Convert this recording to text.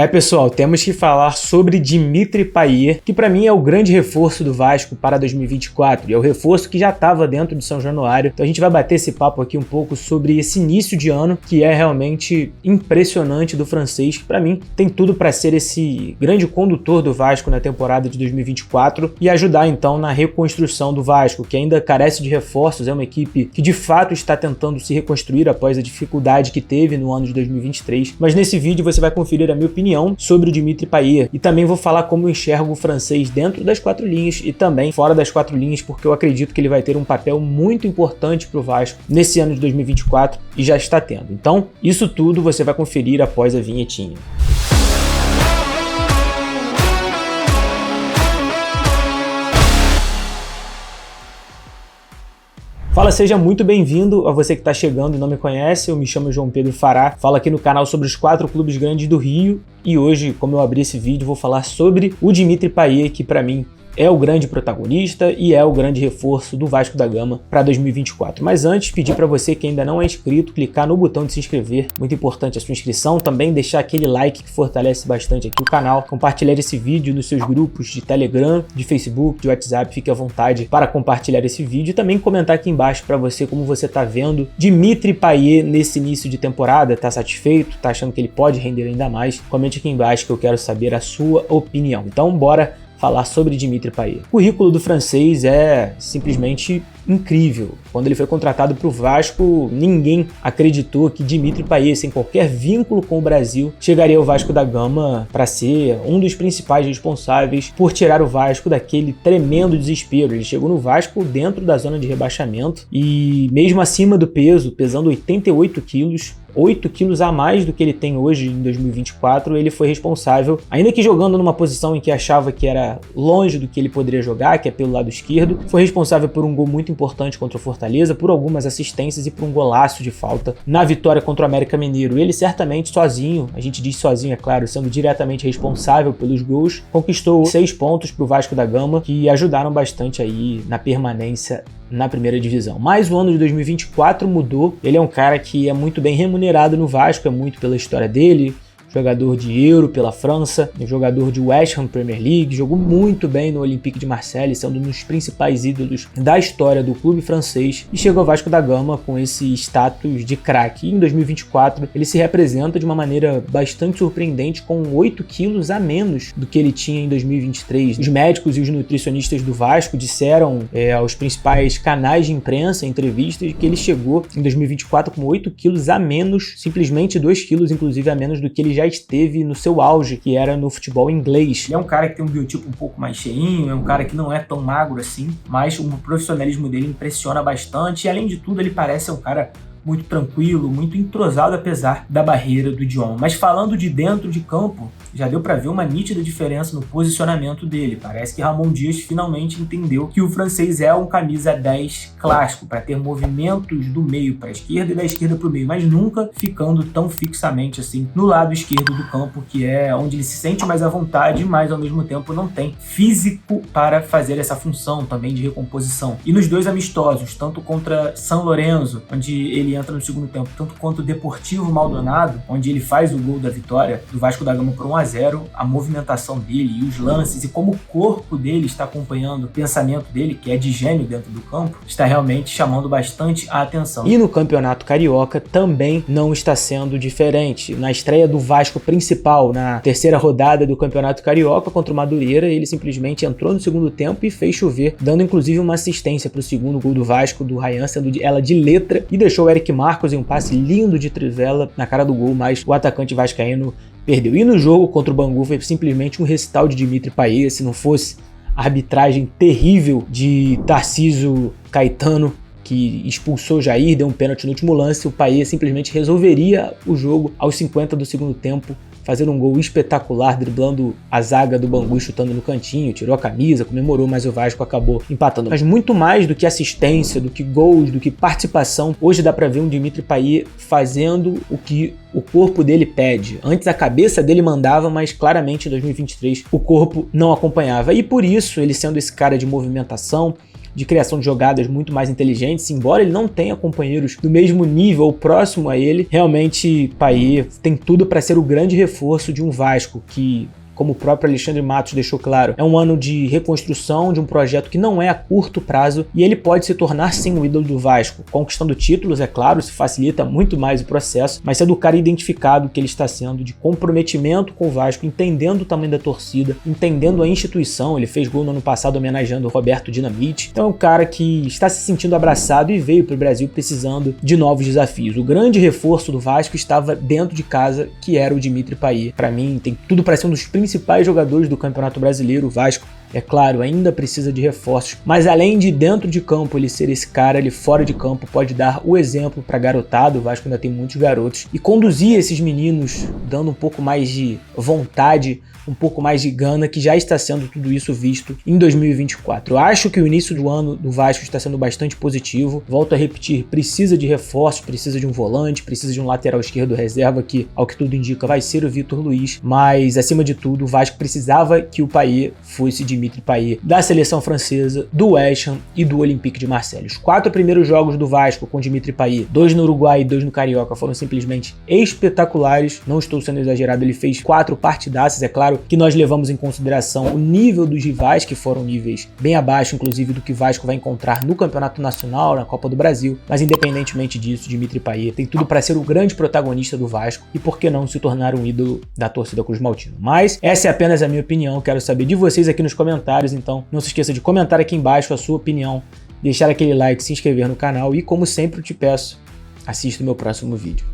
Pessoal, temos que falar sobre Dimitri Payet, que para mim é o grande reforço do Vasco para 2024, e é o reforço que já estava dentro de São Januário. Então a gente vai bater esse papo aqui um pouco sobre esse início de ano, que é realmente impressionante do francês, que para mim tem tudo para ser esse grande condutor do Vasco na temporada de 2024 e ajudar então na reconstrução do Vasco, que ainda carece de reforços, é uma equipe que de fato está tentando se reconstruir após a dificuldade que teve no ano de 2023, mas nesse vídeo você vai conferir a minha opinião sobre o Dimitri Payet e também vou falar como eu enxergo o francês dentro das quatro linhas e também fora das quatro linhas, porque eu acredito que ele vai ter um papel muito importante para o Vasco nesse ano de 2024 e já está tendo. Então, isso tudo você vai conferir após a vinhetinha. Fala, seja muito bem-vindo a você que está chegando e não me conhece, eu me chamo João Pedro Fará, falo aqui no canal sobre os 4 clubes grandes do Rio e hoje, como eu abri esse vídeo, vou falar sobre o Dimitri Payet, que para mim é o grande protagonista e é o grande reforço do Vasco da Gama para 2024. Mas antes, pedir para você que ainda não é inscrito, clicar no botão de se inscrever, muito importante a sua inscrição, também deixar aquele like que fortalece bastante aqui o canal, compartilhar esse vídeo nos seus grupos de Telegram, de Facebook, de WhatsApp, fique à vontade para compartilhar esse vídeo e também comentar aqui embaixo para você como você está vendo Dimitri Payet nesse início de temporada, tá satisfeito, tá achando que ele pode render ainda mais? Comente aqui embaixo que eu quero saber a sua opinião. Então bora falar sobre Dimitri Payet. O currículo do francês é simplesmente incrível. Quando ele foi contratado para o Vasco, ninguém acreditou que Dimitri Payet, sem qualquer vínculo com o Brasil, chegaria ao Vasco da Gama para ser um dos principais responsáveis por tirar o Vasco daquele tremendo desespero. Ele chegou no Vasco dentro da zona de rebaixamento e mesmo acima do peso, pesando 88 quilos, 8 quilos a mais do que ele tem hoje em 2024, ele foi responsável, ainda que jogando numa posição em que achava que era longe do que ele poderia jogar, que é pelo lado esquerdo, foi responsável por um gol muito importante contra o Fortaleza, por algumas assistências e por um golaço de falta na vitória contra o América Mineiro. Ele certamente sozinho, a gente diz sozinho, é claro, sendo diretamente responsável pelos gols, conquistou 6 pontos para o Vasco da Gama, que ajudaram bastante aí na permanência na primeira divisão. Mas o ano de 2024 mudou, ele é um cara que é muito bem remunerado no Vasco, é muito pela história dele, jogador de Euro pela França, jogador de West Ham Premier League, jogou muito bem no Olympique de Marseille, sendo um dos principais ídolos da história do clube francês e chegou ao Vasco da Gama com esse status de craque. E em 2024 ele se representa de uma maneira bastante surpreendente com 8 quilos a menos do que ele tinha em 2023. Os médicos e os nutricionistas do Vasco disseram aos principais canais de imprensa, em entrevistas, que ele chegou em 2024 com 8 quilos a menos, simplesmente 2 quilos inclusive a menos do que ele já esteve no seu auge, que era no futebol inglês. Ele é um cara que tem um biotipo um pouco mais cheinho, é um cara que não é tão magro assim, mas o profissionalismo dele impressiona bastante e além de tudo ele parece um cara muito tranquilo, muito entrosado apesar da barreira do idioma. Mas falando de dentro de campo, já deu para ver uma nítida diferença no posicionamento dele. Parece que Ramon Dias finalmente entendeu que o francês é um camisa 10 clássico, para ter movimentos do meio para a esquerda e da esquerda para o meio, mas nunca ficando tão fixamente assim no lado esquerdo do campo, que é onde ele se sente mais à vontade, mas ao mesmo tempo não tem físico para fazer essa função também de recomposição. E nos dois amistosos, tanto contra São Lourenço, onde ele entra no segundo tempo, tanto quanto o Deportivo Maldonado, onde ele faz o gol da vitória do Vasco da Gama por 1-0, a movimentação dele e os lances e como o corpo dele está acompanhando o pensamento dele, que é de gênio dentro do campo, está realmente chamando bastante a atenção. E no Campeonato Carioca também não está sendo diferente. Na estreia do Vasco principal, na terceira rodada do Campeonato Carioca contra o Madureira, ele simplesmente entrou no segundo tempo e fez chover, dando inclusive uma assistência para o segundo gol do Vasco, do Ryan, sendo ela de letra, e deixou o Eric Marcos em um passe lindo de trivela na cara do gol, mas o atacante vascaíno perdeu. E no jogo contra o Bangu foi simplesmente um recital de Dimitri Payet, se não fosse a arbitragem terrível de Tarcísio Caetano, que expulsou Jair, deu um pênalti no último lance, o Payet simplesmente resolveria o jogo aos 50 do segundo tempo, fazendo um gol espetacular, driblando a zaga do Bangu, chutando no cantinho, tirou a camisa, comemorou, mas o Vasco acabou empatando. Mas muito mais do que assistência, do que gols, do que participação, hoje dá pra ver um Dimitri Payet fazendo o que o corpo dele pede. Antes a cabeça dele mandava, mas claramente em 2023 o corpo não acompanhava. E por isso, ele sendo esse cara de movimentação, de criação de jogadas muito mais inteligentes, embora ele não tenha companheiros do mesmo nível ou próximo a ele. Realmente, Payet tem tudo para ser o grande reforço de um Vasco que, como o próprio Alexandre Matos deixou claro, é um ano de reconstrução de um projeto que não é a curto prazo e ele pode se tornar sim o ídolo do Vasco, conquistando títulos, é claro, isso facilita muito mais o processo, mas sendo o cara identificado que ele está sendo, de comprometimento com o Vasco, entendendo o tamanho da torcida, entendendo a instituição. Ele fez gol no ano passado homenageando o Roberto Dinamite, então é um cara que está se sentindo abraçado e veio para o Brasil precisando de novos desafios. O grande reforço do Vasco estava dentro de casa, que era o Dimitri Payet. Para mim, tem tudo para ser um dos principais jogadores do Campeonato Brasileiro. O Vasco, é claro, ainda precisa de reforços, mas além de dentro de campo ele ser esse cara, ele fora de campo pode dar o exemplo para garotada. O Vasco ainda tem muitos garotos e conduzir esses meninos dando um pouco mais de vontade, um pouco mais de gana, que já está sendo tudo isso visto em 2024. Eu acho que o início do ano do Vasco está sendo bastante positivo. Volto a repetir, precisa de reforços, precisa de um volante, precisa de um lateral esquerdo reserva que, ao que tudo indica, vai ser o Vitor Luiz, mas acima de tudo o Vasco precisava que o Payet fosse Dimitri Payet, da seleção francesa, do West Ham e do Olympique de Marseille. Os 4 primeiros jogos do Vasco com Dimitri Payet, 2 no Uruguai e 2 no Carioca, foram simplesmente espetaculares. Não estou sendo exagerado, ele fez 4 partidaças. É claro que nós levamos em consideração o nível dos rivais, que foram níveis bem abaixo, inclusive, do que o Vasco vai encontrar no Campeonato Nacional, na Copa do Brasil, mas independentemente disso, Dimitri Payet tem tudo para ser o grande protagonista do Vasco e por que não se tornar um ídolo da torcida cruz-maltina. Mas essa é apenas a minha opinião, quero saber de vocês aqui nos comentários, então não se esqueça de comentar aqui embaixo a sua opinião, deixar aquele like, se inscrever no canal e, como sempre eu te peço, assista o meu próximo vídeo.